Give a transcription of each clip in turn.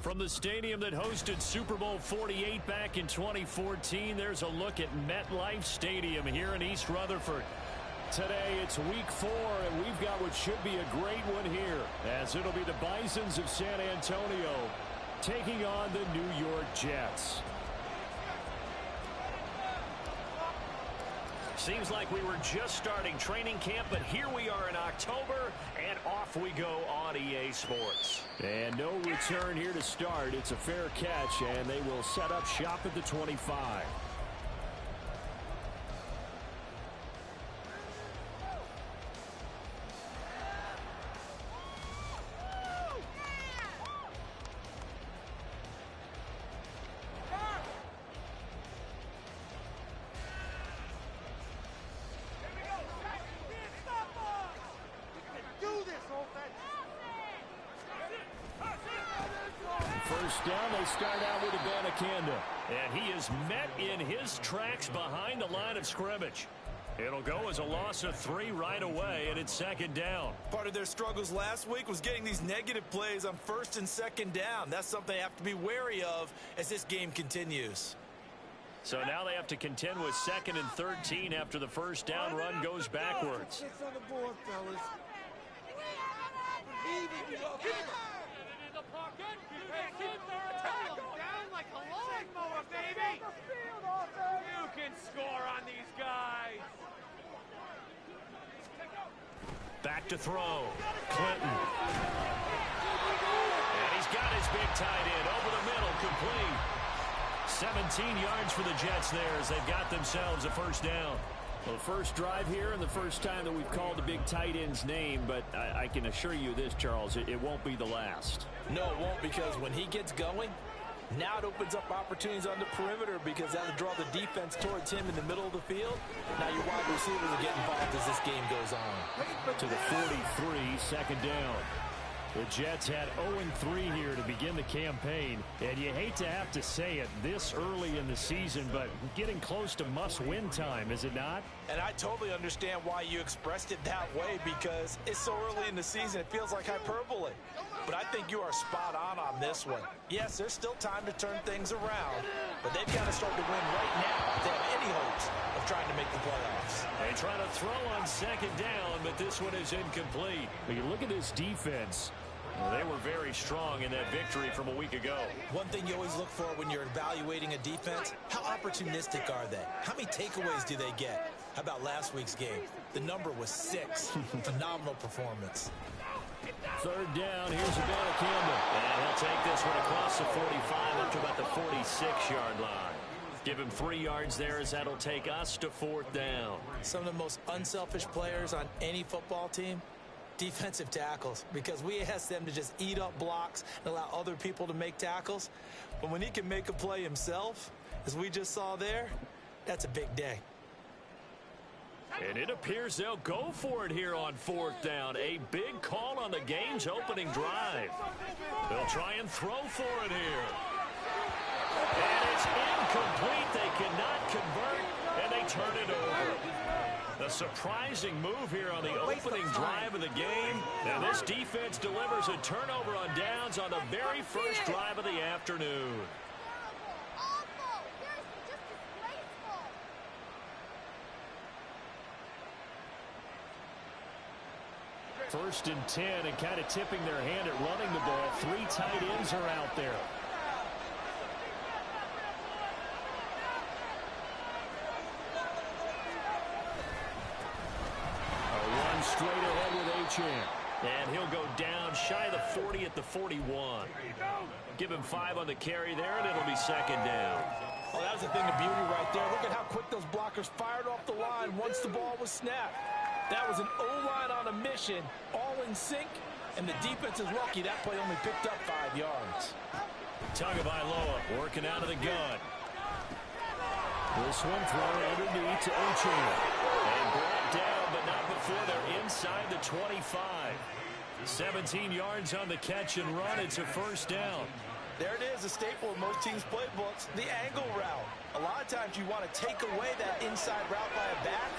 From the stadium that hosted Super Bowl 48 back in 2014, there's a look at MetLife Stadium here in East Rutherford. Today, it's week 4, and we've got what should be a great one here, as it'll be the Bisons of San Antonio taking on the New York Jets. Seems like we were just starting training camp, but here we are in October, and off we go on EA Sports. And no return here to start. It's a fair catch, and they will set up shop at the 25. First down, they start out with Abanikanda. And he is met in his tracks behind the line of scrimmage. It'll go as a loss of 3 right away, and it's second down. Part of their struggles last week was getting these negative plays on first and second down. That's something they have to be wary of as this game continues. So now they have to contend with 2nd and 13 after the first down run goes backwards. Six on the board, fellas. You can score on these guys. Back to throw. Clinton. And he's got his big tight end over the middle, complete. 17 yards for the Jets there as they've got themselves a first down. Well, first drive here and the first time that we've called the big tight end's name, but I can assure you this, Charles, it won't be the last. No, it won't, because when he gets going, now it opens up opportunities on the perimeter because that'll draw the defense towards him in the middle of the field. Now your wide receivers will get involved as this game goes on. To the 43, second down. The Jets had 0-3 here to begin the campaign, and you hate to have to say it this early in the season, but getting close to must-win time, is it not? And I totally understand why you expressed it that way, because it's so early in the season it feels like hyperbole. But I think you are spot on this one. Yes, there's still time to turn things around, but they've got to start to win right now if they have any hopes of trying to make the playoffs. They try to throw on second down, but this one is incomplete. But you look at this defense. Well, they were very strong in that victory from a week ago. One thing you always look for when you're evaluating a defense, how opportunistic are they? How many takeaways do they get? How about last week's game? The number was 6. Phenomenal performance. Third down, here's Abanikanda. And he'll take this one across the 45 up to about the 46-yard line. Give him 3 yards there as that'll take us to 4th down. Some of the most unselfish players on any football team, defensive tackles, because we ask them to just eat up blocks and allow other people to make tackles. But when he can make a play himself, as we just saw there, that's a big day. And it appears they'll go for it here on 4th down. A big call on the game's opening drive. They'll try and throw for it here. And it's incomplete. They cannot convert, and they turn it over. A surprising move here on the opening drive of the game. Now this defense delivers a turnover on downs on the very first drive of the afternoon. First and 10, and kind of tipping their hand at running the ball. 3 tight ends are out there. Straight ahead with Achane. And he'll go down shy of the 40 at the 41. Give him 5 on the carry there, and it'll be second down. Well, that was the thing of beauty right there. Look at how quick those blockers fired off the line once the ball was snapped. That was an O-line on a mission, all in sync, and the defense is lucky that play only picked up 5 yards. Tagovailoa working out of the gun. This one thrown underneath to Achane. And brought down, but not before they're inside the 25. 17 yards on the catch and run. It's a first down. There it is, a staple of most teams' playbooks, the angle route. A lot of times you want to take away that inside route by a back,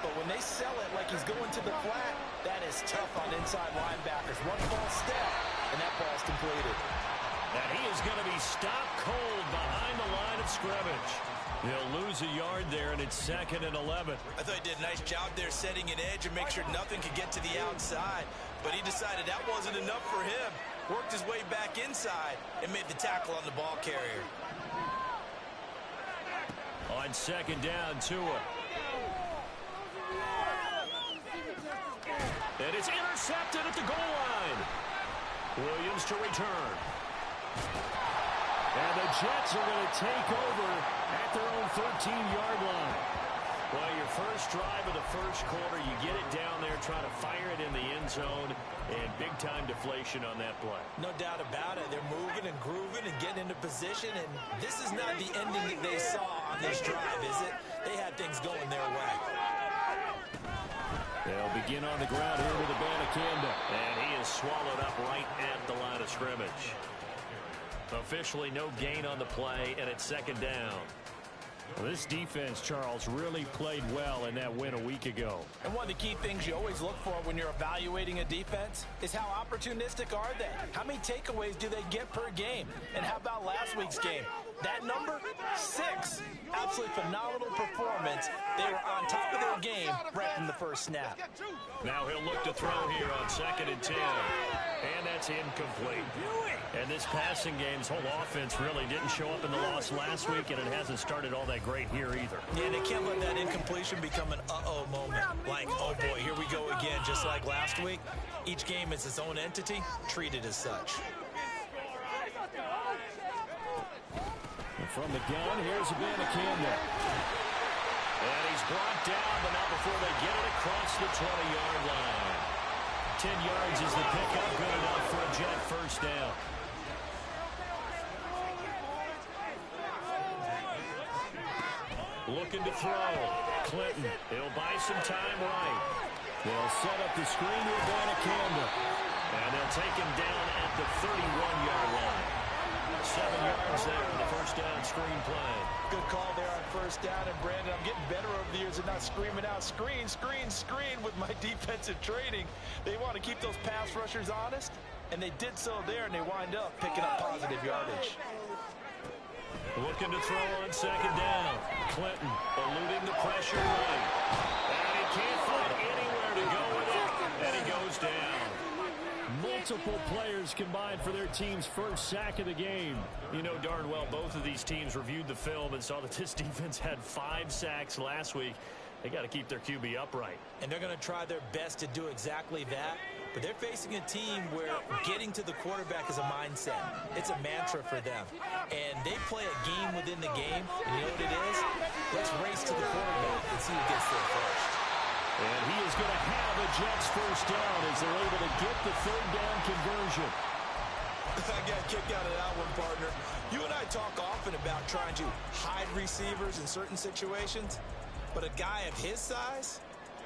but when they sell it like he's going to the flat, that is tough on inside linebackers. One false step, and that ball's completed. And he is going to be stopped cold behind the line of scrimmage. He'll lose a yard there, and it's 2nd and 11. I thought he did a nice job there setting an edge and make sure nothing could get to the outside. But he decided that wasn't enough for him. Worked his way back inside and made the tackle on the ball carrier. On 2nd down, Tua. And it's intercepted at the goal line. Williams to return. And the Jets are going to take over at their own 13-yard line. Well, your first drive of the first quarter, you get it down there, try to fire it in the end zone, and big-time deflation on that play. No doubt about it. They're moving and grooving and getting into position, and this is not the ending that they saw on this drive, is it? They had things going their way. They'll begin on the ground here with Abanikanda. And he is swallowed up right at the line of scrimmage. Officially no gain on the play, and it's 2nd down. Well, this defense, Charles, really played well in that win a week ago. And one of the key things you always look for when you're evaluating a defense is how opportunistic are they? How many takeaways do they get per game? And how about last week's game? That number, 6. Absolutely phenomenal performance. They were on top of their game right from the first snap. Now he'll look to throw here on 2nd and 10. And that's incomplete. And this passing game's whole offense really didn't show up in the loss last week, and it hasn't started all that great here either. Yeah, they can't let that incompletion become an uh-oh moment. Like, oh boy, here we go again, just like last week. Each game is its own entity, treated as such. And from the gun, here's Abanikanda. And he's brought down, but not before they get it across the 20-yard line. 10 yards is the pickup, good enough for a Jet first down. Looking to throw. Clinton. He'll buy some time right. They'll set up the screen to Abanikanda. And they'll take him down at the 31-yard line. 7 yards there in the first down screen play. Good call there on first down. And, Brandon, I'm getting better over the years at not screaming out, screen, screen, screen with my defensive training. They want to keep those pass rushers honest, and they did so there, and they wind up picking up positive yardage. Looking to throw on 2nd down. Clinton eluding the pressure right. And he can't find anywhere to go with it. And he goes down. Multiple players combined for their team's first sack of the game. You know darn well both of these teams reviewed the film and saw that this defense had 5 sacks last week. They got to keep their QB upright. And they're going to try their best to do exactly that. But they're facing a team where getting to the quarterback is a mindset. It's a mantra for them. And they play a game within the game. And you know what it is? Let's race to the quarterback and see who gets there first. And he is going to have a Jets first down as they're able to get the 3rd down conversion. I got a kick out of that one, partner. You and I talk often about trying to hide receivers in certain situations. But a guy of his size,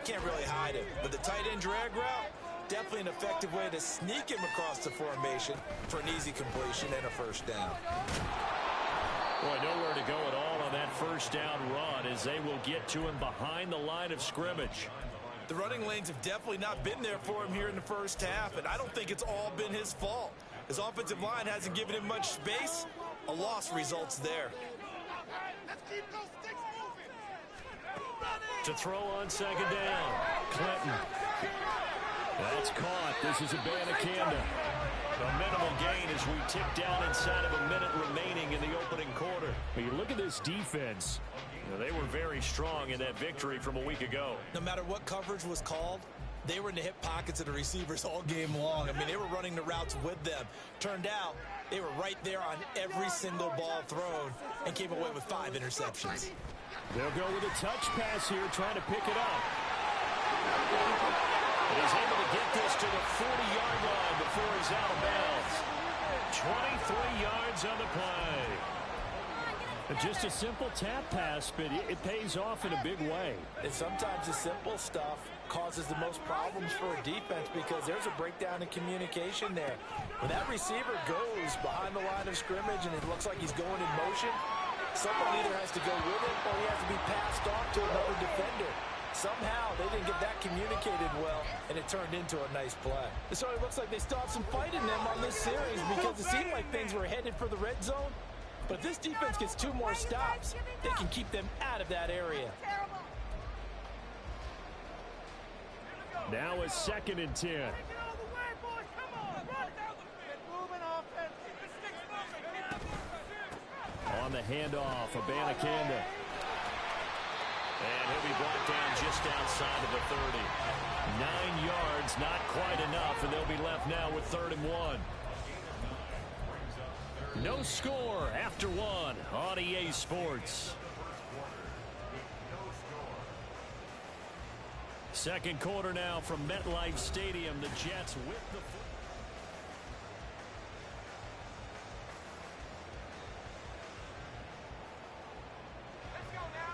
can't really hide him. But the tight end drag route, definitely an effective way to sneak him across the formation for an easy completion and a first down. Boy, nowhere to go at all on that first down run as they will get to him behind the line of scrimmage. The running lanes have definitely not been there for him here in the first half, and I don't think it's all been his fault. His offensive line hasn't given him much space. A loss results there. To throw on 2nd down. Clinton. That's caught. This is Abanikanda. A minimal gain as we tick down inside of a minute remaining in the opening quarter. But you look at this defense. They were very strong in that victory from a week ago. No matter what coverage was called, they were in the hip pockets of the receivers all game long. I mean, they were running the routes with them. Turned out, they were right there on every single ball thrown and came away with 5 interceptions. They'll go with a touch pass here, trying to pick it up. And he's able to get this to the 40-yard line before he's out of bounds. 23 yards on the play. Just a simple tap pass, but it pays off in a big way. And sometimes the simple stuff causes the most problems for a defense because there's a breakdown in communication there. When that receiver goes behind the line of scrimmage and it looks like he's going in motion, someone either has to go with it or he has to be passed off to another defender. Somehow, they didn't get that communicated well, and it turned into a nice play. So it looks like they still have some fight in them on this series because it seemed like things were headed for the red zone. But if this defense gets 2 more stops, they can keep them out of that area. Now a 2nd and 10. On the handoff, Abanikanda. And he'll be brought down just outside of the 30. 9 yards, not quite enough, and they'll be left now with 3rd and 1. No score after 1 on EA Sports. Second quarter now from MetLife Stadium. The Jets with the football.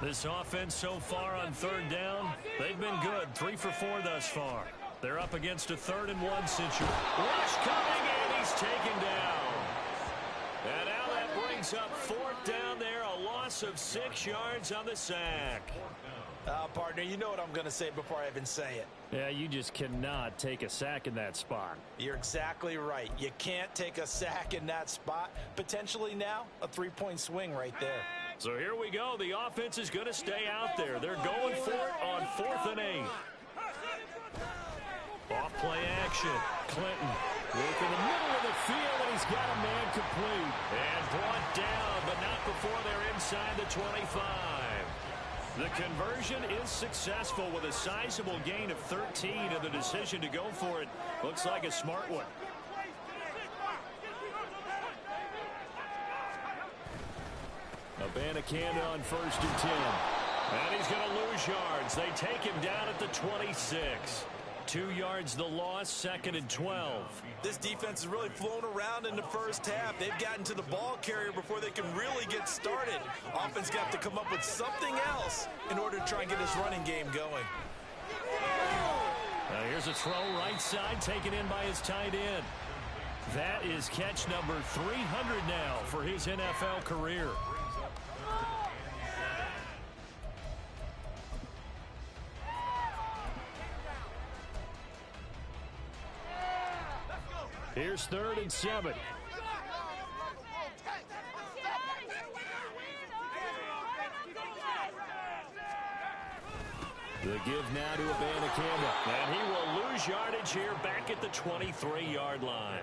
This offense so far on 3rd down, they've been good. 3 for 4 thus far. They're up against a 3rd and 1 situation. Rush coming, and he's taken down. And now that brings up 4th down there, a loss of 6 yards on the sack. Partner, you know what I'm going to say before I even say it. Yeah, you just cannot take a sack in that spot. You're exactly right. You can't take a sack in that spot. Potentially now, a 3-point swing right there. So here we go. The offense is going to stay out there. They're going for it on 4th and 8. Off play action. Clinton work in the middle of the field, and he's got a man complete. And brought down, but not before they're inside the 25. The conversion is successful with a sizable gain of 13, and the decision to go for it looks like a smart one. Abanikanda on 1st and 10. And he's going to lose yards. They take him down at the 26. 2 yards the loss, 2nd and 12. This defense has really flown around in the first half. They've gotten to the ball carrier before they can really get started. Offense got to come up with something else in order to try and get this running game going. Now here's a throw right side taken in by his tight end. That is catch number 300 now for his NFL career. Here's 3rd and 7. The give now to Abanikanda. And he will lose yardage here back at the 23-yard line.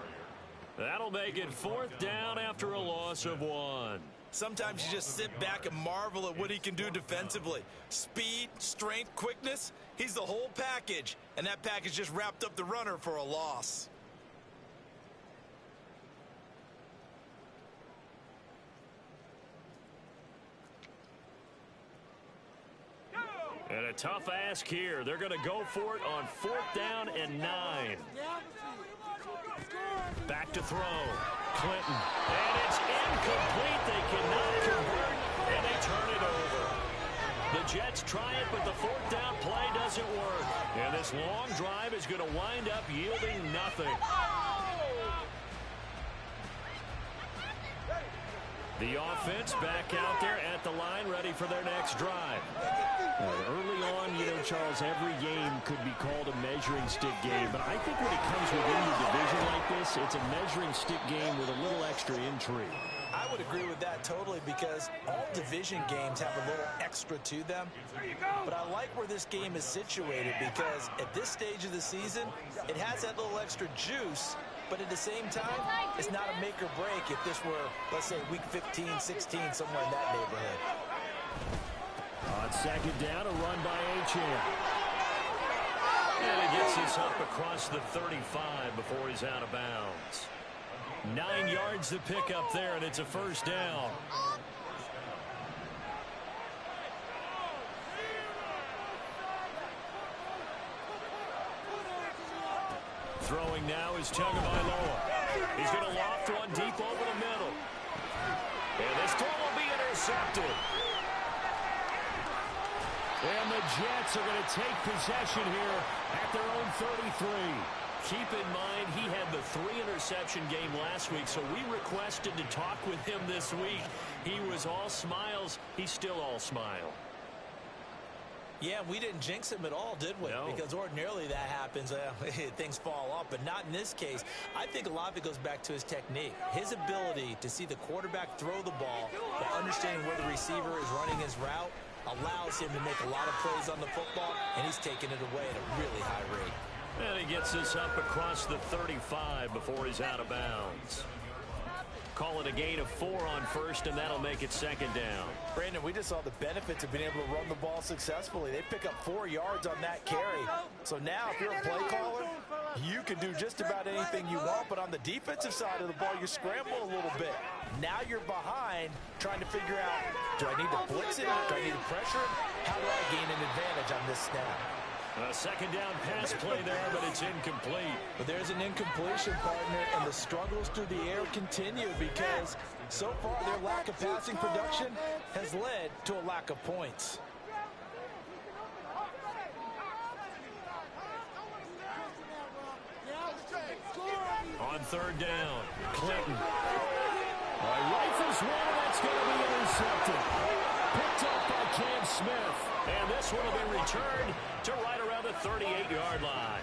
That'll make it 4th down after a loss of 1. Sometimes you just sit back and marvel at what he can do defensively. Speed, strength, quickness, he's the whole package. And that package just wrapped up the runner for a loss. And a tough ask here. They're going to go for it on 4th down and 9. Back to throw. Clinton. And it's incomplete. They cannot convert, and they turn it over. The Jets try it, but the 4th down play doesn't work. And this long drive is going to wind up yielding nothing. The offense back out there at the line, ready for their next drive. Early on, you know, Charles, every game could be called a measuring stick game. But I think when it comes within the division like this, it's a measuring stick game with a little extra intrigue. I would agree with that totally because all division games have a little extra to them. But I like where this game is situated because at this stage of the season, it has that little extra juice. But at the same time, it's not a make or break if this were, let's say, week 15, 16, somewhere in that neighborhood. On 2nd down, a run by Achane. And he gets this up across the 35 before he's out of bounds. 9 yards to pick up there, and it's a 1st down. Throwing now is Tagovailoa. He's going to loft one deep over the middle. And this throw will be intercepted. And the Jets are going to take possession here at their own 33. Keep in mind, he had the 3-interception game last week, so we requested to talk with him this week. He was all smiles. He's still all smile. Yeah, we didn't jinx him at all, did we? No. Because ordinarily that happens. Things fall off, but not in this case. I think a lot of it goes back to his technique. His ability to see the quarterback throw the ball while understanding where the receiver is running his route allows him to make a lot of plays on the football, and he's taking it away at a really high rate. And he gets this up across the 35 before he's out of bounds. Call it a gain of 4 on first, and that'll make it second down. Brandon, we just saw the benefits of being able to run the ball successfully. They pick up 4 yards on that carry. So now, if you're a play caller, you can do just about anything you want, but on the defensive side of the ball, you scramble a little bit. Now you're behind, trying to figure out, do I need to blitz it? Do I need to pressure it? How do I gain an advantage on this snap? A second down pass play there, but it's incomplete. But there's an incompletion, partner, and the struggles through the air continue because so far their lack of passing production has led to a lack of points. On third down, Clinton. Rifles one, that's going to be intercepted. Picked up by Cam Smith. And this one will be returned to right around the 38-yard line.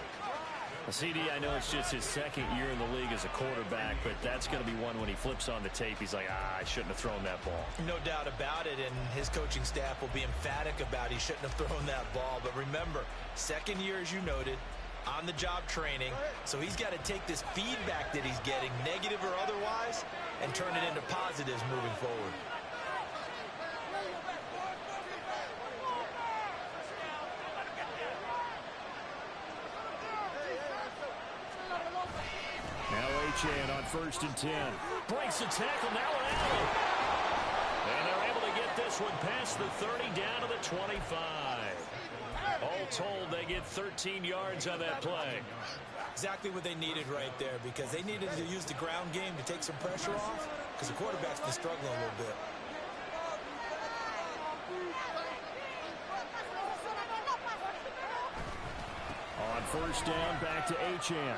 CD, I know it's just his second year in the league as a quarterback, but that's going to be one when he flips on the tape. He's like, I shouldn't have thrown that ball. No doubt about it, and his coaching staff will be emphatic about he shouldn't have thrown that ball. But remember, second year, as you noted, on-the-job training, so he's got to take this feedback that he's getting, negative or otherwise, and turn it into positives moving forward. Now HN on 1st and 10. Breaks the tackle, now Allen. And they're able to get this one past the 30 down to the 25. All told, they get 13 yards on that play. Exactly what they needed right there, because they needed to use the ground game to take some pressure off, because the quarterback's been struggling a little bit. On 1st down, back to HN.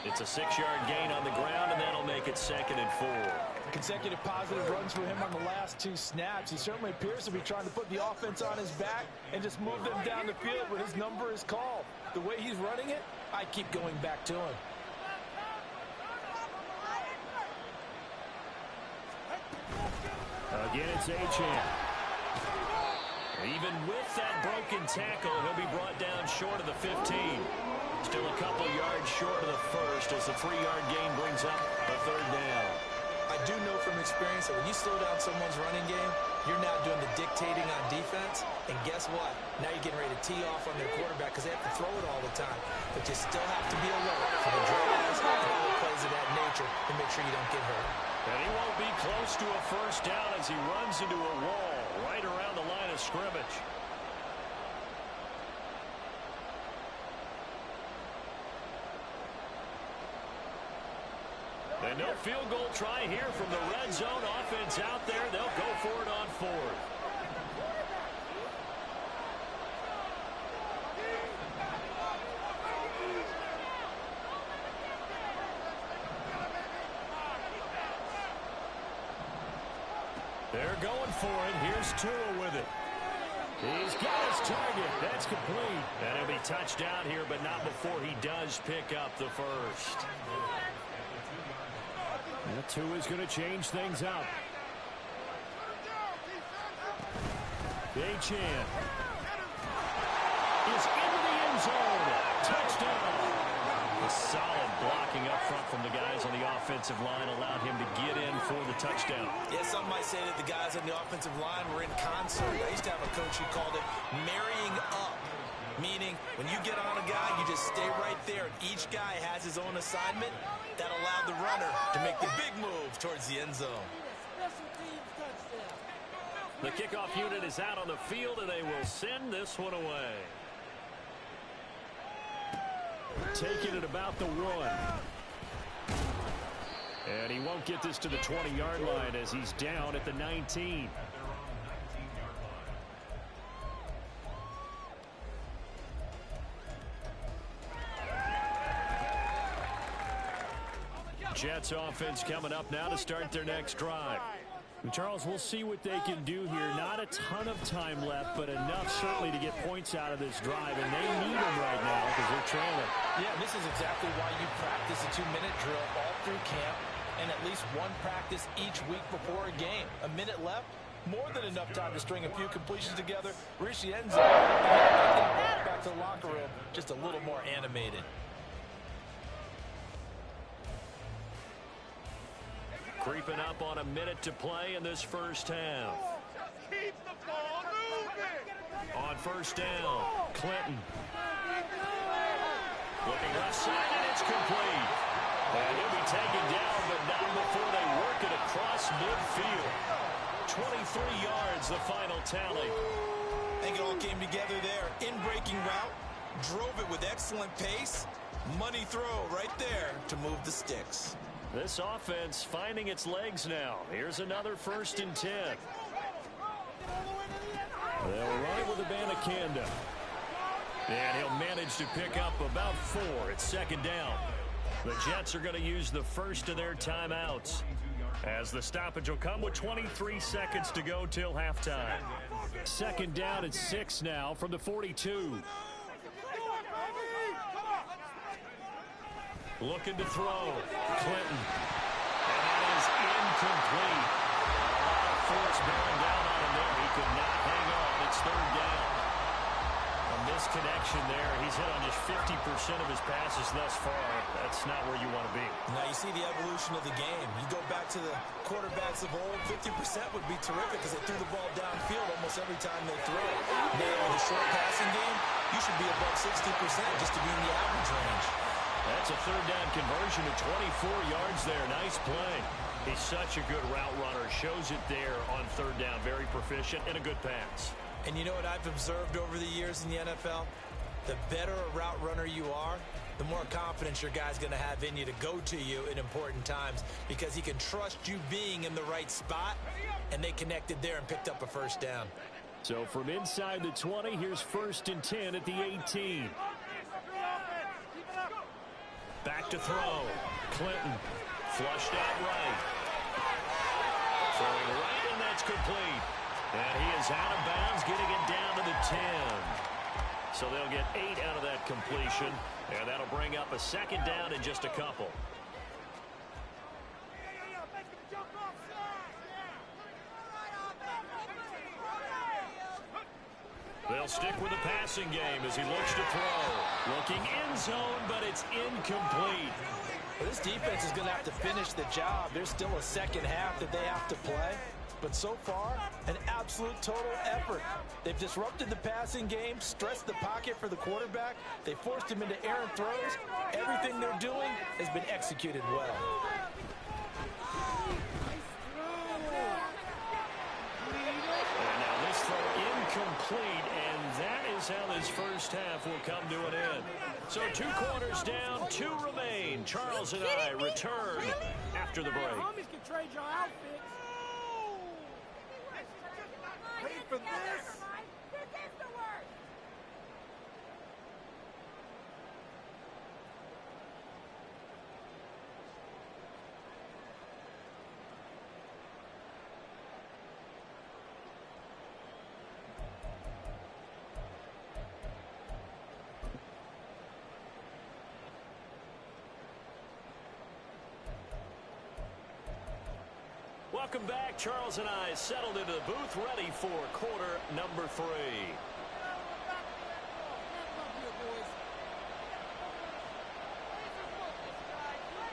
It's a 6-yard gain on the ground, and that'll make it 2nd and 4. Consecutive positive runs for him on the last 2 snaps. He certainly appears to be trying to put the offense on his back and just move them down the field when his number is called. The way he's running it, I keep going back to him. Again, it's HN. Even with that broken tackle, he'll be brought down short of the 15. Still a couple yards short of the first as the 3-yard gain brings up a 3rd down. I do know from experience that when you slow down someone's running game, you're now doing the dictating on defense. And guess what? Now you're getting ready to tee off on their quarterback because they have to throw it all the time. But you still have to be alert for the drives and other plays of that nature to make sure you don't get hurt. And he won't be close to a 1st down as he runs into a wall right around the line of scrimmage. And no field goal try here from the red zone. Offense out there. They'll go for it on 4th. They're going for it. Here's Tua with it. He's got his target. That's complete. And he'll be touched down here, but not before he does pick up the first. That Tua's going to change things up. HN is into the end zone. Touchdown. The solid blocking up front from the guys on the offensive line allowed him to get in for the touchdown. Yeah, some might say that the guys on the offensive line were in concert. I used to have a coach who called it marrying up, meaning when you get on a guy, you just stay right there. Each guy has his own assignment that allowed the runner to make the big move towards the end zone. The kickoff unit is out on the field, and they will send this one away. Taking it about the 1. And he won't get this to the 20-yard line as he's down at the 19. Jets offense coming up now to start their next drive. Charles, we'll see what they can do here. Not a ton of time left, but enough certainly to get points out of this drive, and they need them right now because they're trailing. Yeah, this is exactly why you practice a 2-minute drill all through camp and at least one practice each week before a game. A minute left, more than enough time to string a few completions together, reach the end zone, and walk back to the locker room just a little more animated. Creeping up on a minute to play in this first half. Keep the ball moving. On first down, Clinton. Looking left side, and it's complete. And he'll be taken down, but not before they work it across midfield. 23 yards, the final tally. I think it all came together there. In-breaking route, drove it with excellent pace. Money throw right there to move the sticks. This offense finding its legs now. Here's another 1st and 10. They'll run it with Abanikanda. And he'll manage to pick up about 4. It's 2nd down. The Jets are going to use the first of their timeouts, as the stoppage will come with 23 seconds to go till halftime. 2nd down and 6 now from the 42. Looking to throw. Clinton. And that is incomplete. A lot of force bearing down on him there. He could not hang on. It's 3rd down. A misconnection there. He's hit on just 50% of his passes thus far. That's not where you want to be. Now you see the evolution of the game. You go back to the quarterbacks of old, 50% would be terrific because they threw the ball downfield almost every time they threw it. Now in the short passing game, you should be above 60% just to be in the average range. That's a 3rd down conversion of 24 yards there. Nice play. He's such a good route runner. Shows it there on 3rd down. Very proficient and a good pass. And you know what I've observed over the years in the NFL? The better a route runner you are, the more confidence your guy's going to have in you to go to you in important times because he can trust you being in the right spot, and they connected there and picked up a 1st down. So from inside the 20, here's 1st and 10 at the 18. Back to throw. Clinton. Flushed out right. Throwing right, and that's complete. And he is out of bounds, getting it down to the 10. So they'll get 8 out of that completion. And that'll bring up a 2nd down in just a couple. They'll stick with the passing game as he looks to throw. Looking end zone, but it's incomplete. Well, this defense is going to have to finish the job. There's still a 2nd half that they have to play. But so far, an absolute total effort. They've disrupted the passing game, stressed the pocket for the quarterback. They forced him into errant throws. Everything they're doing has been executed well. And now this throw incomplete, and that is how this first half will come to an end. So 2 quarters down, 2 remain. Charles and I return after the break. Homies can trade your outfits. Wait for this. Welcome back. Charles and I settled into the booth, ready for quarter number 3.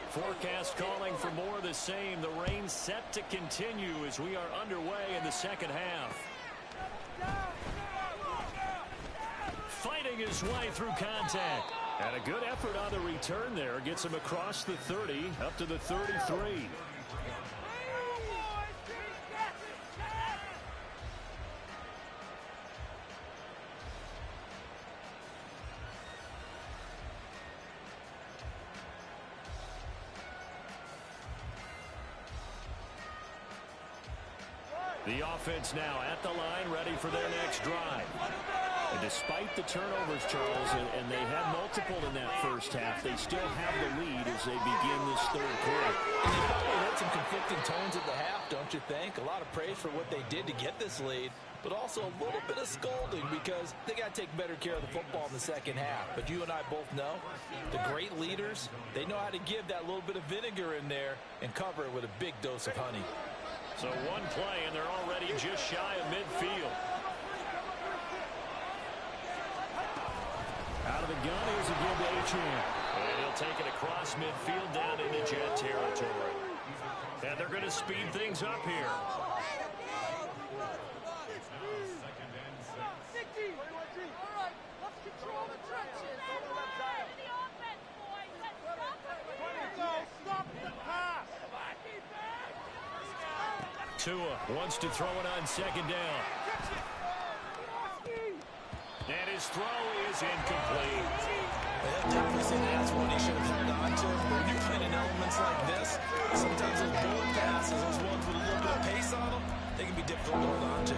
Forecast calling for more of the same. The rain set to continue as we are underway in the 2nd half. Fighting his way through contact. And a good effort on the return there. Gets him across the 30, up to the 33. The offense now at the line, ready for their next drive. And despite the turnovers, Charles, and they had multiple in that first half, they still have the lead as they begin this third quarter. And they probably had some conflicting tones at the half, don't you think? A lot of praise for what they did to get this lead, but also a little bit of scolding because they got to take better care of the football in the second half. But you and I both know the great leaders, they know how to give that little bit of vinegar in there and cover it with a big dose of honey. So one play, and they're already just shy of midfield. Out of the gun, here's a give to Achane. And he'll take it across midfield down into Jet territory. And they're going to speed things up here. Tua wants to throw it on second down. And his throw is incomplete. They'll definitely say that's one he should have held on to. When you're playing in elements like this, sometimes those bullet passes, those ones with a little bit of pace on them, they can be difficult to hold on to.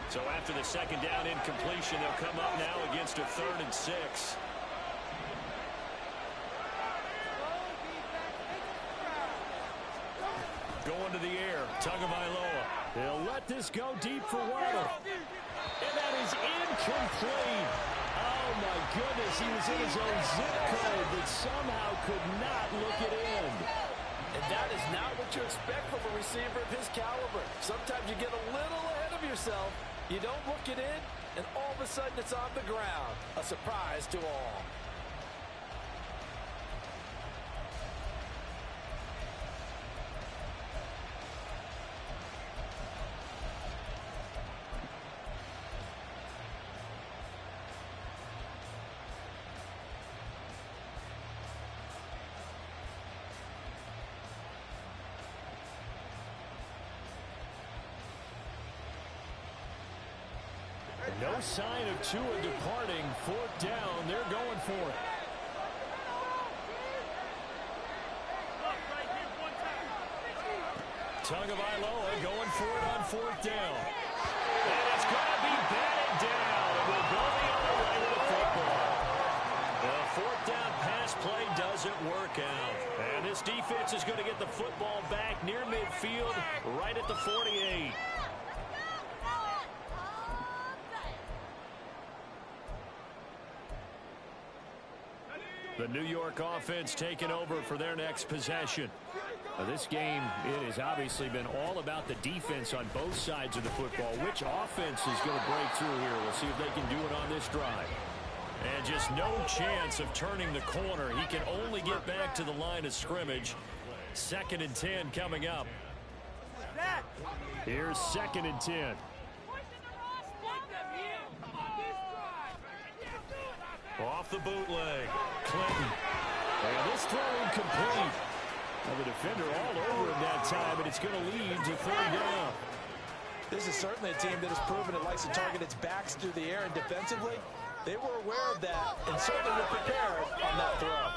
So after the second down incompletion, they'll come up now against a 3rd and 6. Going to the air, Tagovailoa. They'll let this go deep for Waddle. And that is incomplete. Oh, my goodness. He was in his own zip code, but somehow could not look it in. And that is not what you expect from a receiver of his caliber. Sometimes you get a little ahead of yourself. You don't look it in, and all of a sudden it's on the ground. A surprise to all. No sign of Tua departing. 4th down. They're going for it. Tagovailoa going for it on 4th down. And it's going to be batted down. And we'll go the other way with the football. The 4th down pass play doesn't work out. And this defense is going to get the football back near midfield, right at the 48. The New York offense taking over for their next possession. Now, this game, it has obviously been all about the defense on both sides of the football. Which offense is going to break through here? We'll see if they can do it on this drive. And just no chance of turning the corner. He can only get back to the line of scrimmage. 2nd and 10 coming up. Here's 2nd and 10. Off the bootleg. Clinton. And this throw incomplete. Well, the defender all over him that time, and it's going to lead to 3rd down. This is certainly a team that has proven it likes to target its backs through the air, and defensively, they were aware of that and certainly were prepared on that throw.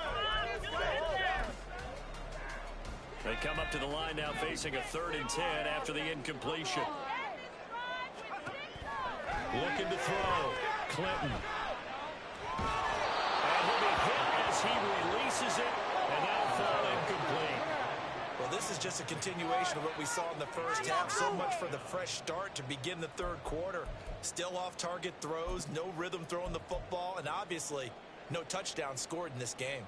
They come up to the line now facing a 3rd and 10 after the incompletion. Looking to throw. Clinton. And he'll be hit as he releases it, and that'll fall incomplete. Well, this is just a continuation of what we saw in the first half. So much for the fresh start to begin the 3rd quarter. Still off-target throws, no rhythm throwing the football, and obviously no touchdown scored in this game.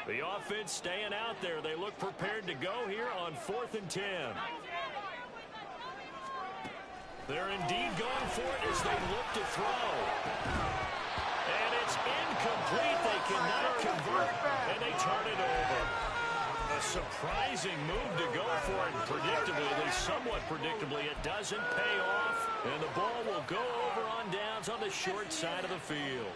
The offense staying out there. They look prepared to go here on 4th and 10. They're indeed going for it as they look to throw. And it's incomplete. They cannot convert, and they turn it over. A surprising move to go for it predictably, at least somewhat predictably. It doesn't pay off, and the ball will go over on downs on the short side of the field.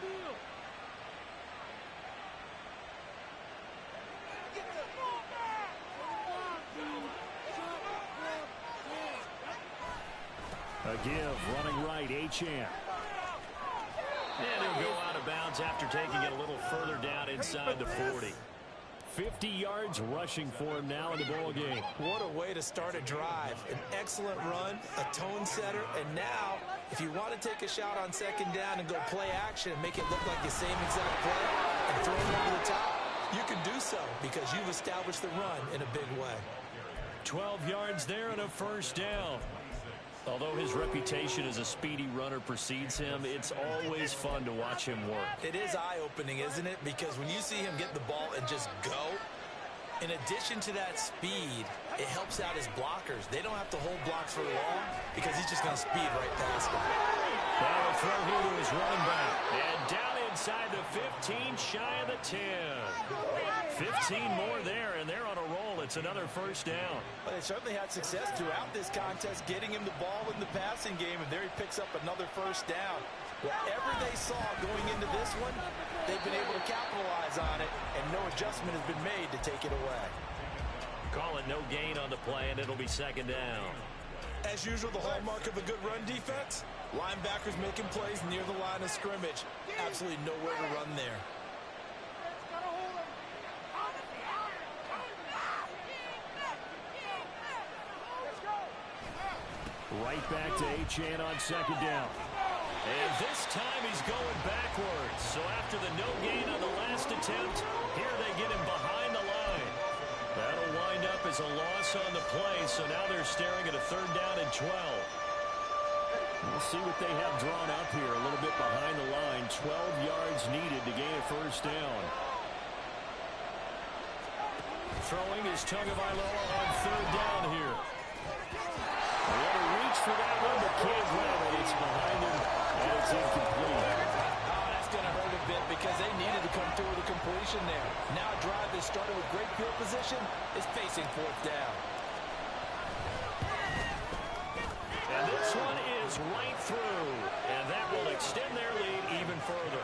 A give, running right, Achane. And he'll go out of bounds after taking it a little further down inside the 40. 50 yards rushing for him now in the ball game. What a way to start a drive. An excellent run, a tone setter, and now, if you want to take a shot on second down and go play action and make it look like the same exact play and throw it over the top, you can do so because you've established the run in a big way. 12 yards there and a first down. Although his reputation as a speedy runner precedes him, it's always fun to watch him work. It is eye-opening, isn't it? Because when you see him get the ball and just go, in addition to that speed, it helps out his blockers. They don't have to hold blocks for long because he's just going to speed right past them. Now a throw here to his running back. And down inside the 15, shy of the 10. 15 more there, and they're on a roll. It's another first down. Well, they certainly had success throughout this contest, getting him the ball in the passing game, and there he picks up another first down. Whatever they saw going into this one, they've been able to capitalize on it, and no adjustment has been made to take it away. Call it no gain on the play, and it'll be second down. As usual, the hallmark of a good run defense, linebackers making plays near the line of scrimmage. Absolutely nowhere to run there. Right back to Achane on second down. And this time he's going backwards. So after the no gain on the last attempt, here they get him behind the line. That'll wind up as a loss on the play, so now they're staring at a third down and 12. We'll see what they have drawn up here. A little bit behind the line. 12 yards needed to gain a first down. Throwing is Tagovailoa on third down here. What a reach for that one, but can't grab it. It's behind him, and it's incomplete. Oh, that's going to hurt a bit because they needed to come through with a completion there. Now a drive that started with great field position is facing fourth down. And this one is right through, and that will extend their lead even further.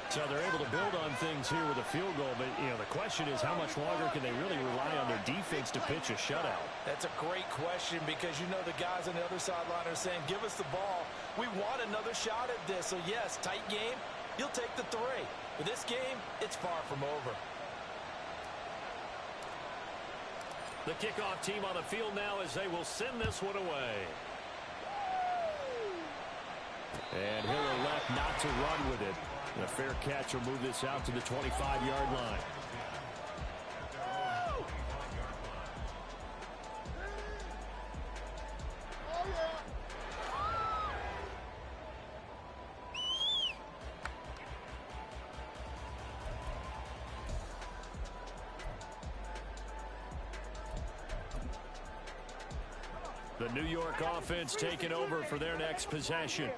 So they're able to build on things here with a field goal, but the question is how much longer can they really rely on their defense to pitch a shutout? That's a great question because the guys on the other sideline are saying, give us the ball. We want another shot at this. So yes, tight game, you'll take the 3. But this game, it's far from over. The kickoff team on the field now as they will send this one away. And Hiller left not to run with it. And a fair catch will move this out to the 25-yard line. The New York offense taking over for their next possession.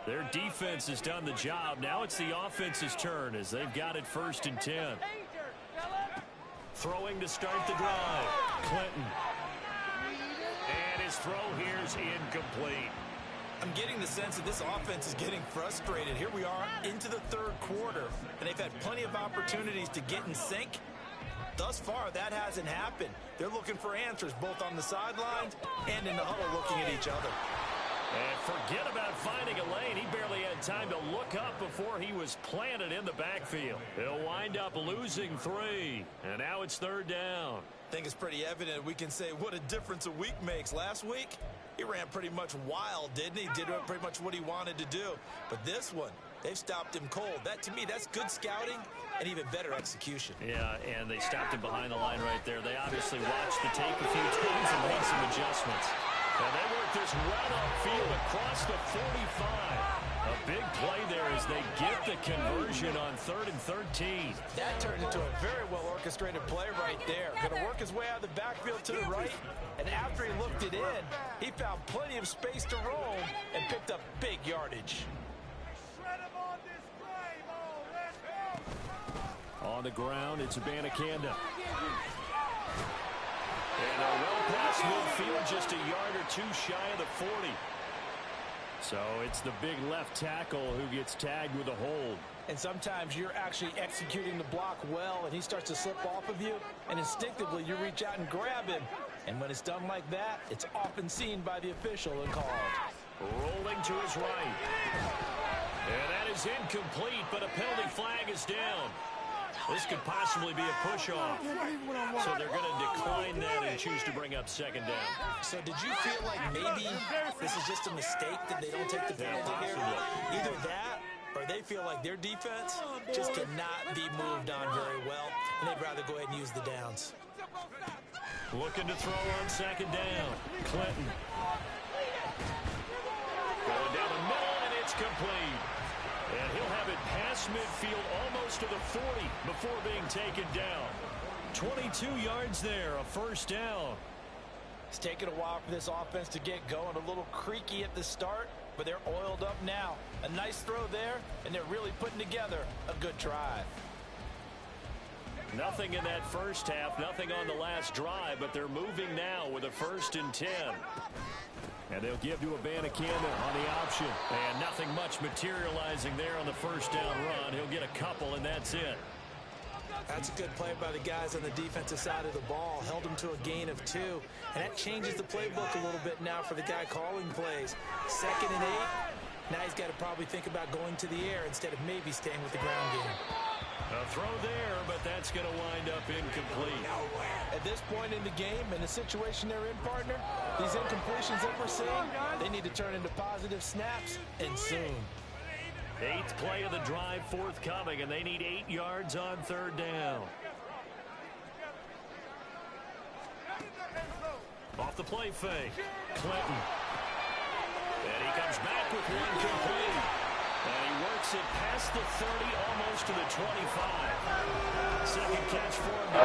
Their defense has done the job. Now it's the offense's turn as they've got it first and 10. Throwing to start the drive. Clinton. And his throw here is incomplete. I'm getting the sense that this offense is getting frustrated. Here we are into the third quarter, and they've had plenty of opportunities to get in sync. Thus far, that hasn't happened. They're looking for answers both on the sidelines and in the huddle looking at each other. And forget about finding a lane. He barely had time to look up before he was planted in the backfield. He'll wind up losing 3. And now it's third down. I think it's pretty evident we can say what a difference a week makes. Last week, he ran pretty much wild, didn't he? Did pretty much what he wanted to do. But this one, they've stopped him cold. That, to me, that's good scouting and even better execution. Yeah, and they stopped him behind the line right there. They obviously watched the tape a few times and made some adjustments. And they work this right upfield across the 45. A big play there as they get the conversion on 3rd and 13. That turned into a very well-orchestrated play right there. Going to work his way out of the backfield to the right. And after he looked it in, he found plenty of space to roam and picked up big yardage. On the ground, it's Abanikanda. And well past midfield, just a yard or 2 shy of the 40. So it's the big left tackle who gets tagged with a hold. And sometimes you're actually executing the block well, and he starts to slip off of you, and instinctively you reach out and grab him. And when it's done like that, it's often seen by the official and called. Rolling to his right. And that is incomplete, but a penalty flag is down. This could possibly be a push-off. So they're going to decline that and choose to bring up second down. So did you feel like maybe this is just a mistake that they don't take the penalty here? Either that or they feel like their defense just cannot be moved on very well, and they'd rather go ahead and use the downs. Looking to throw on second down. Clinton. Going down the middle, and it's complete. And he'll have it past midfield almost to the 40 before being taken down. 22 yards there, a first down. It's taken a while for this offense to get going. A little creaky at the start, but they're oiled up now. A nice throw there, and they're really putting together a good drive. Nothing in that first half, nothing on the last drive, but they're moving now with a 1st and 10. And they'll give to Abanikanda on the option. And nothing much materializing there on the first down run. He'll get a couple, and that's it. That's a good play by the guys on the defensive side of the ball. Held them to a gain of 2. And that changes the playbook a little bit now for the guy calling plays. 2nd and 8. Now he's got to probably think about going to the air instead of maybe staying with the ground game. A throw there, but that's going to wind up incomplete. At this point in the game, in the situation they're in, partner, these incompletions that we're seeing, they need to turn into positive snaps, and soon. 8th play of the drive forthcoming, and they need 8 yards on 3rd down. Off the play fake. Clinton. And he comes back with one complete. And he works it past the 30, almost to the 25. Second catch for him to go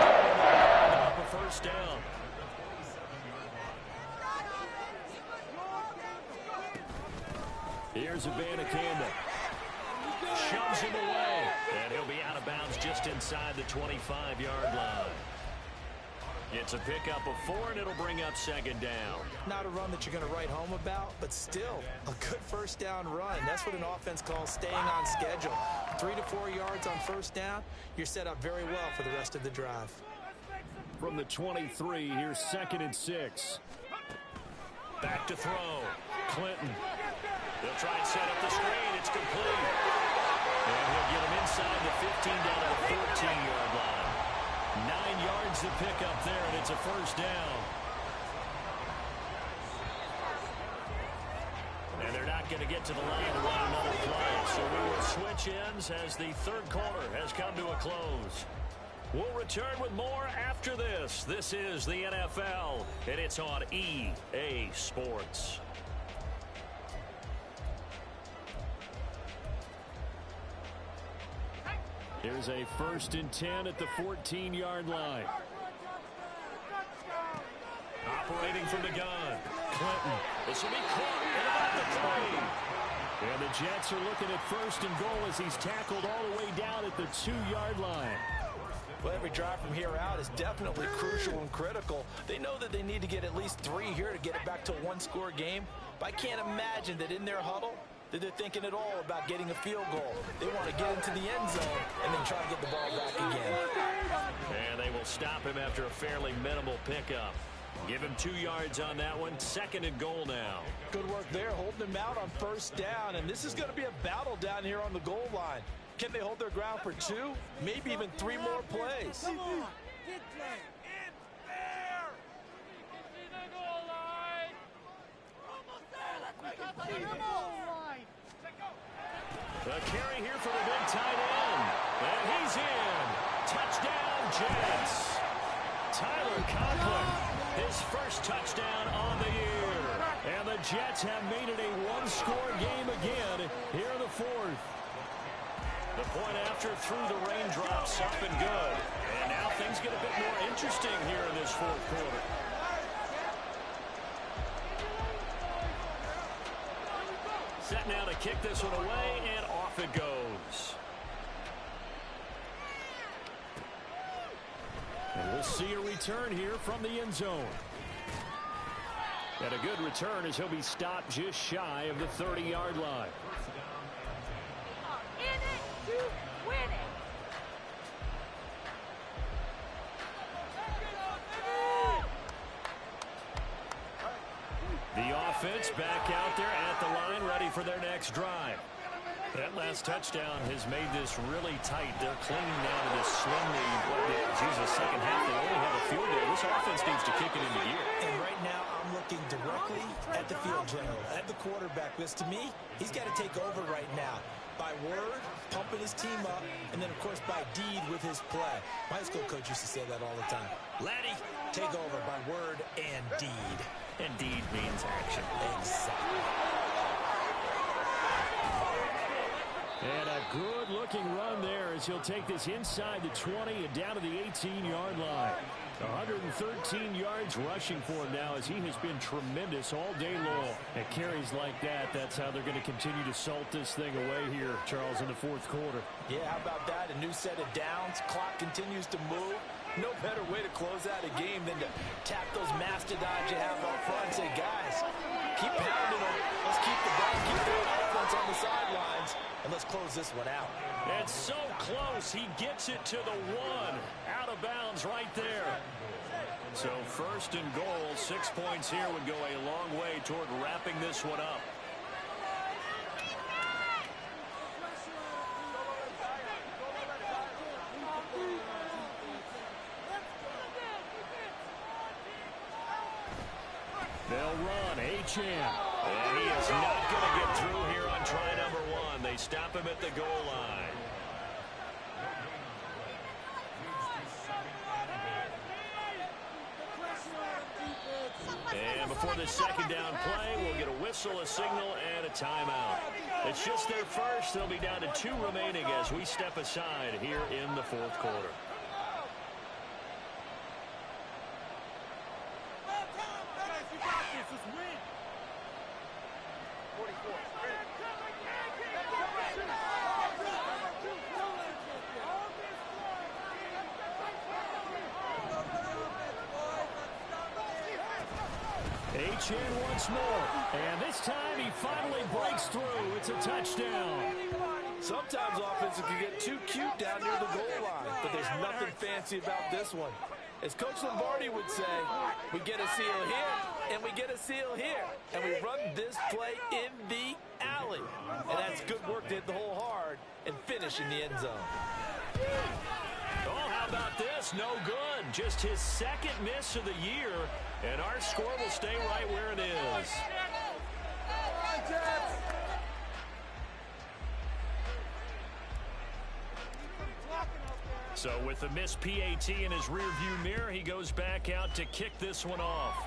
up a first down. Here's Abanikanda. Shoves him away. And he'll be out of bounds just inside the 25-yard line. It's a pickup of 4, and it'll bring up second down. Not a run that you're going to write home about, but still a good first down run. That's what an offense calls staying on schedule. 3 to 4 yards on first down, you're set up very well for the rest of the drive. From the 23, here's 2nd and 6. Back to throw. Clinton. They'll try and set up the screen. It's complete. And he'll get him inside the 15 down to the 14-yard line. 9 yards to pick up there, and it's a first down. And they're not going to get to the line to run another play, so we will switch ends as the 3rd quarter has come to a close. We'll return with more after this. This is the NFL, and it's on EA Sports. Here's a 1st and 10 at the 14-yard line. Operating from the gun. Clinton. This will be caught at about the 3. And the Jets are looking at 1st and goal as he's tackled all the way down at the 2-yard line. Well, every drive from here out is definitely crucial and critical. They know that they need to get at least 3 here to get it back to a 1-score game. But I can't imagine that in their huddle that they're thinking at all about getting a field goal. They want to get into the end zone and then try to get the ball back again. And they will stop him after a fairly minimal pickup. Give him 2 yards on that one. 2nd and goal now. Good work there, holding him out on first down. And this is going to be a battle down here on the goal line. Can they hold their ground for 2, maybe even 3 more plays? Come on, get there. In there. See the goal line. Almost there. Let's make it to the goal line. A carry here for the big tight end. And he's in. Touchdown, Jets. Tyler Conklin, his first touchdown on the year. And the Jets have made it a 1-score game again here in the 4th. The point after through the raindrops up and good. And now things get a bit more interesting here in this 4th quarter. Set now to kick this one away, and off it goes. And we'll see a return here from the end zone. And a good return as he'll be stopped just shy of the 30-yard line. In it to win it. The offense back out there at the line, ready for their next drive. That last touchdown has made this really tight. They're clinging now to this slim lead. Jesus, second half, they only have a field goal. This offense needs to kick it into gear. And right now, I'm looking directly at the field general, at the quarterback, because to me, he's got to take over right now. By word, pumping his team up, and then, of course, by deed with his play. My high school coach used to say that all the time. Laddie, take over by word and deed. And deed means action. Exactly. And a good-looking run there as he'll take this inside the 20 and down to the 18-yard line. 113 yards rushing for him now as he has been tremendous all day long. At carries like that, that's how they're going to continue to salt this thing away here, Charles, in the fourth quarter. Yeah, how about that? A new set of downs. Clock continues to move. No better way to close out a game than to tap those mastodons you have up front and say, guys, keep pounding them. Let's keep the ball, keep the offense on the sidelines, and let's close this one out. It's so close. He gets it to the one. Out of bounds right there. So first and goal, 6 points here would go a long way toward wrapping this one up. They'll run, HN. And he is not going to get through here on try number one. They stop him at the goal line. And before the second down play, we'll get a whistle, a signal, and a timeout. It's just their first. They'll be down to 2 remaining as we step aside here in the fourth quarter. HN once more. And this time he finally breaks through. It's a touchdown. Sometimes offenses can get too cute down near the goal line, but there's nothing fancy about this one. As Coach Lombardi would say, we get a seal here, and we get a seal here, and we run this play in the alley. And that's good work to hit the hole hard and finish in the end zone. Oh, how about this? No good. Just his second miss of the year, and our score will stay right where it is. So with the missed PAT in his rearview mirror, he goes back out to kick this one off.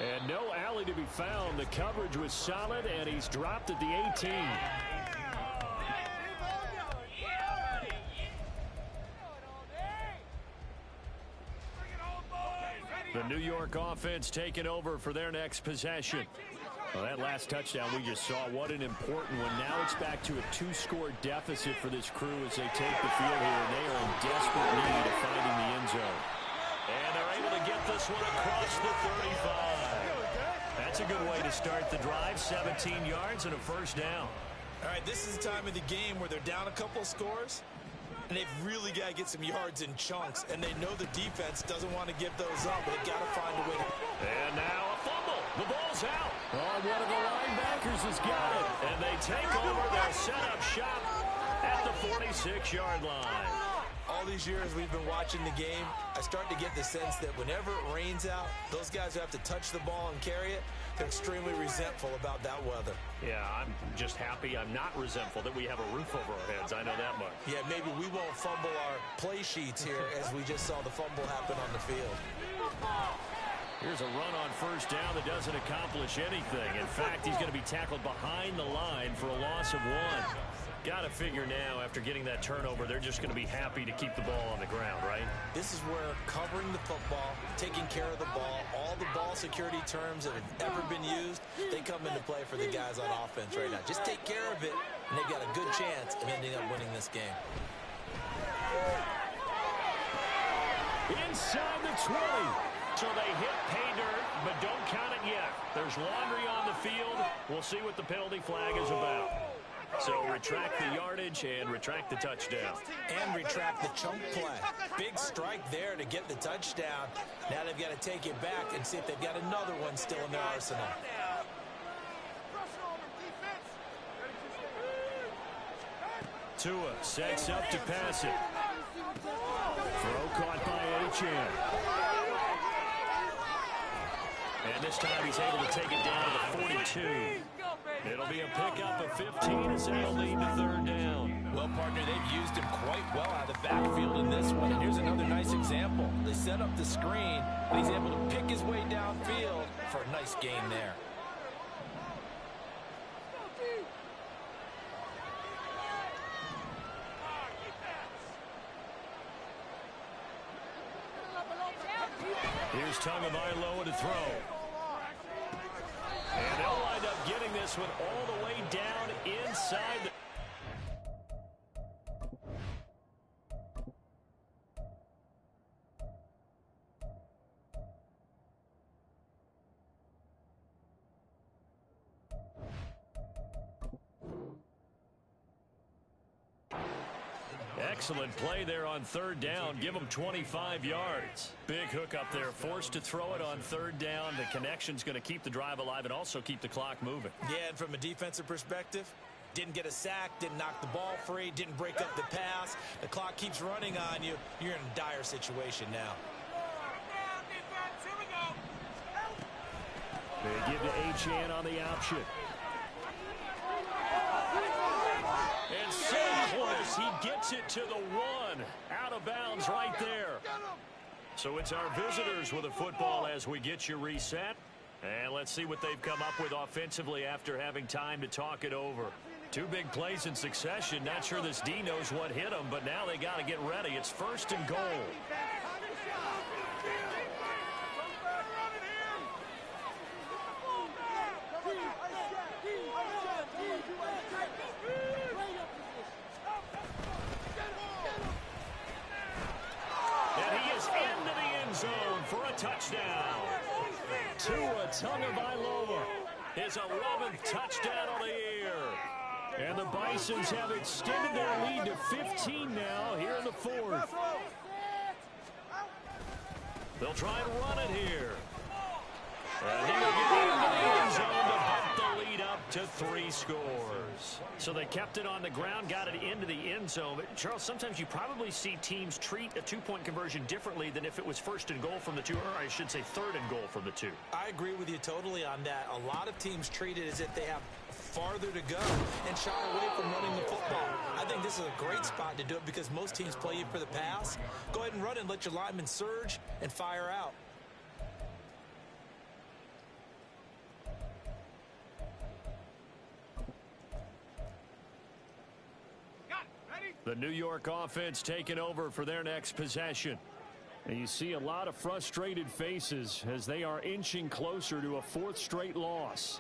And no alley to be found. The coverage was solid, and he's dropped at the 18. The New York offense taking over for their next possession. Well, that last touchdown we just saw, what an important one. Now it's back to a 2-score deficit for this crew as they take the field here, and they are in desperate need of finding the end zone. And they're able to get this one across the 35. That's a good way to start the drive. 17 yards and a first down. All right, this is the time of the game where they're down a couple of scores, and they've really got to get some yards in chunks, and they know the defense doesn't want to give those up, but they've got to find a way to... And now a fumble. The ball's out. Oh, one of the linebackers has got it. And they take over. They'll set up shop at the 46-yard line. All these years we've been watching the game, I start to get the sense that whenever it rains out, those guys who have to touch the ball and carry it, they're extremely resentful about that weather. Yeah, I'm just happy I'm not resentful that we have a roof over our heads. I know that much. Yeah, maybe we won't fumble our play sheets here as we just saw the fumble happen on the field. Here's a run on first down that doesn't accomplish anything. In fact, he's going to be tackled behind the line for a loss of 1. Got to figure now, after getting that turnover, they're just going to be happy to keep the ball on the ground, right? This is where covering the football, taking care of the ball, all the ball security terms that have ever been used, they come into play for the guys on offense right now. Just take care of it, and they've got a good chance of ending up winning this game. Inside the 20. So they hit pay dirt, but don't count it yet. There's laundry on the field. We'll see what the penalty flag is about. So retract the yardage and retract the touchdown. And retract the chunk play. Big strike there to get the touchdown. Now they've got to take it back and see if they've got another one still in their arsenal. Tua sets up to pass it. Throw caught by HN. And this time he's able to take it down to the 42. It'll be a pickup of 15 as that'll lead to third down. Well, partner, they've used him quite well out of the backfield in this one. And here's another nice example. They set up the screen, and he's able to pick his way downfield for a nice gain there. Here's Tagovailoa to throw. And they'll wind up getting this one all the way down inside the... Excellent play there on third down. Give them 25 yards. Big hook up there. Forced to throw it on third down. The connection's going to keep the drive alive and also keep the clock moving. Yeah, and from a defensive perspective, didn't get a sack, didn't knock the ball free, didn't break up the pass. The clock keeps running on you. You're in a dire situation now. They give to HN on the option. And so close, he gets it to the one. Out of bounds right there. So it's our visitors with a football as we get you reset. And let's see what they've come up with offensively after having time to talk it over. Two big plays in succession. Not sure this D knows what hit them, but now they got to get ready. It's first and goal. For a touchdown. Tua Tagovailoa, his 11th touchdown on the year. And the Bisons have extended their lead to 15 now here in the fourth. They'll try and run it here. And he will get into the end zone to bump the lead up to 3 scores. So they kept it on the ground, got it into the end zone. But Charles, sometimes you probably see teams treat a two-point conversion differently than if it was first and goal from the 2, or I should say third and goal from the 2. I agree with you totally on that. A lot of teams treat it as if they have farther to go and shy away from running the football. I think this is a great spot to do it because most teams play you for the pass. Go ahead and run and let your linemen surge and fire out. The New York offense taking over for their next possession. And you see a lot of frustrated faces as they are inching closer to a 4th straight loss.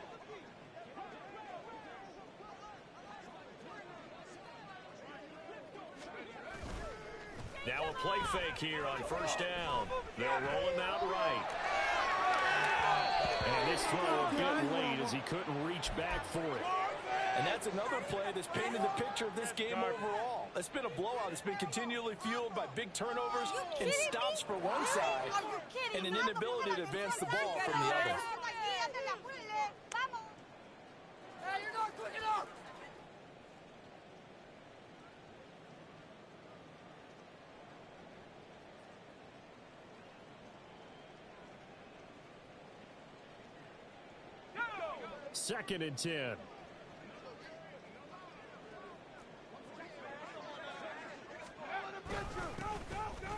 Now a play fake here on first down. They'll roll him out right. And this throw a bit late as he couldn't reach back for it. And that's another play that's painted the picture of this game overall. It's been a blowout. It's been continually fueled by big turnovers and stops for one side and an inability to advance the ball from the other. You're not quick enough. Second and 10.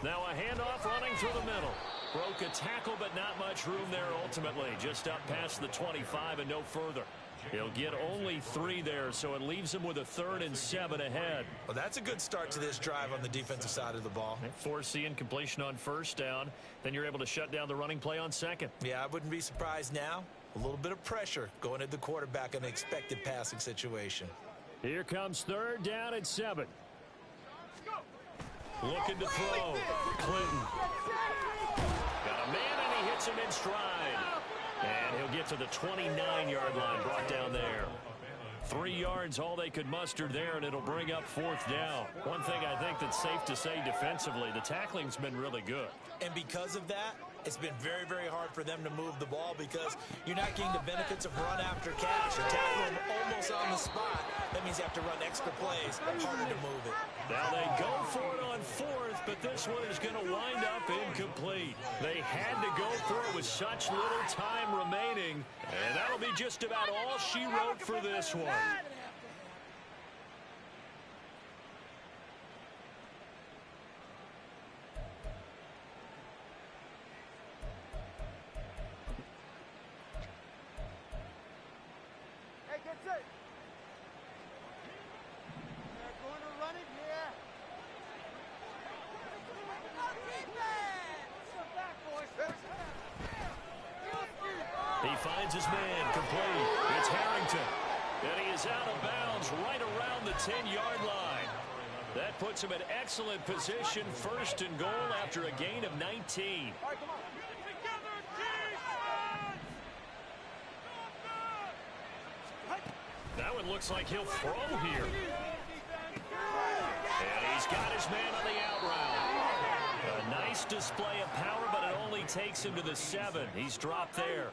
Now a handoff running through the middle. Broke a tackle, but not much room there ultimately. Just up past the 25 and no further. He'll get only 3 there, so it leaves him with a 3rd and 7 ahead. Well, that's a good start to this drive on the defensive side of the ball. Force the incompletion on first down. Then you're able to shut down the running play on second. Yeah, I wouldn't be surprised now. A little bit of pressure going at the quarterback in an expected passing situation. Here comes 3rd down and 7. Looking to throw. Clinton. Got a man, and he hits him in stride. And he'll get to the 29-yard line, brought down there. 3 yards, all they could muster there, and it'll bring up 4th down. One thing I think that's safe to say defensively, the tackling's been really good. And because of that, it's been very, very hard for them to move the ball because you're not getting the benefits of run after catch. You tackle them almost on the spot. That means you have to run extra plays, harder to move it. Now they go for it on 4th, but this one is going to wind up incomplete. They had to go for it with such little time remaining, and that'll be just about all she wrote for this one. He finds his man complete. It's Harrington. And he is out of bounds right around the 10-yard line. That puts him in excellent position, 1st and goal after a gain of 19. That one looks like he'll throw here. And he's got his man on the out route. A nice display of power, but it only takes him to the 7. He's dropped there.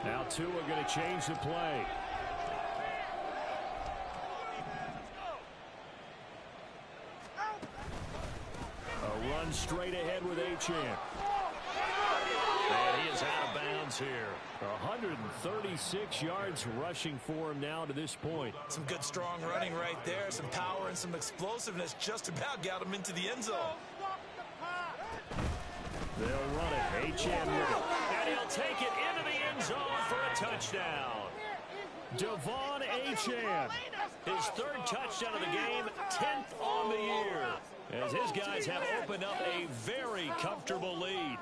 Now Tua going to change the play. A run straight ahead with Achane. And he is out of bounds here. 136 yards rushing for him now to this point. Some good strong running right there. Some power and some explosiveness just about got him into the end zone. They'll run it. Achane with it. And he'll take it into the end zone for a touchdown. Devon Achane. His 3rd touchdown of the game, 10th on the year. As his guys have opened up a very comfortable lead.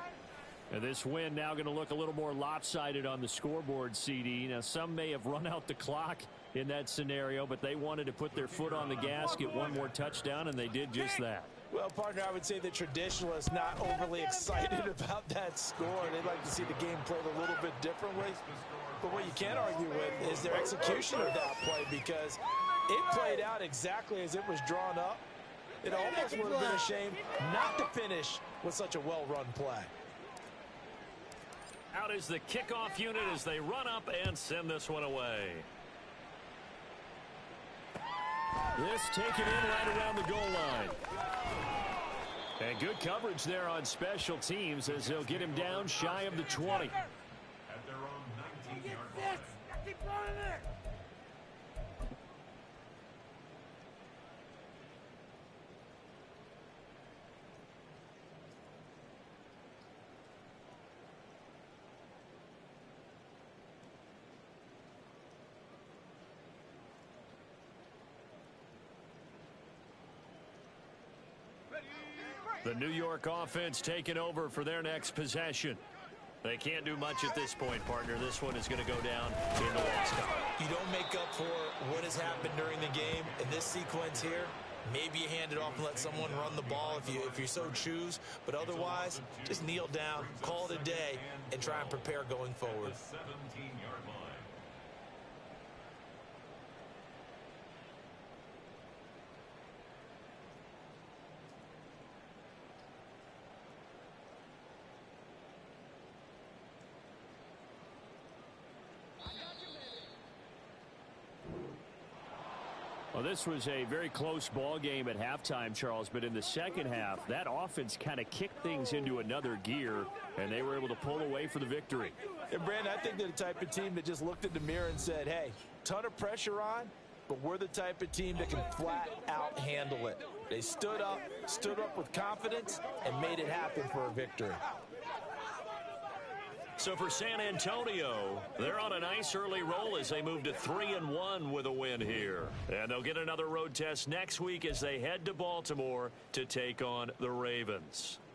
And this win now going to look a little more lopsided on the scoreboard, CD. Now, some may have run out the clock in that scenario, but they wanted to put their foot on the gas, get one more touchdown, and they did just that. Well, partner, I would say the traditionalists not overly excited about that score. They'd like to see the game played a little bit differently. But what you can't argue with is their execution of that play, because it played out exactly as it was drawn up. It almost would have been a shame not to finish with such a well-run play. Out is the kickoff unit as they run up and send this one away. This taken in right around the goal line. And good coverage there on special teams as they'll get him down shy of the 20. At their own 19-yard line. Keep running it. The New York offense taking over for their next possession. They can't do much at this point, partner. This one is going to go down in the loss column. You don't make up for what has happened during the game. In this sequence here, maybe you hand it off and let someone run the ball if you so choose. But otherwise, just kneel down, call it a day, and try and prepare going forward. 17-yard line. Well, this was a very close ball game at halftime, Charles, but in the second half, that offense kind of kicked things into another gear, and they were able to pull away for the victory. And, Brandon, I think they're the type of team that just looked in the mirror and said, hey, ton of pressure on, but we're the type of team that can flat out handle it. They stood up with confidence, and made it happen for a victory. So for San Antonio, they're on a nice early roll as they move to 3-1 with a win here. And they'll get another road test next week as they head to Baltimore to take on the Ravens.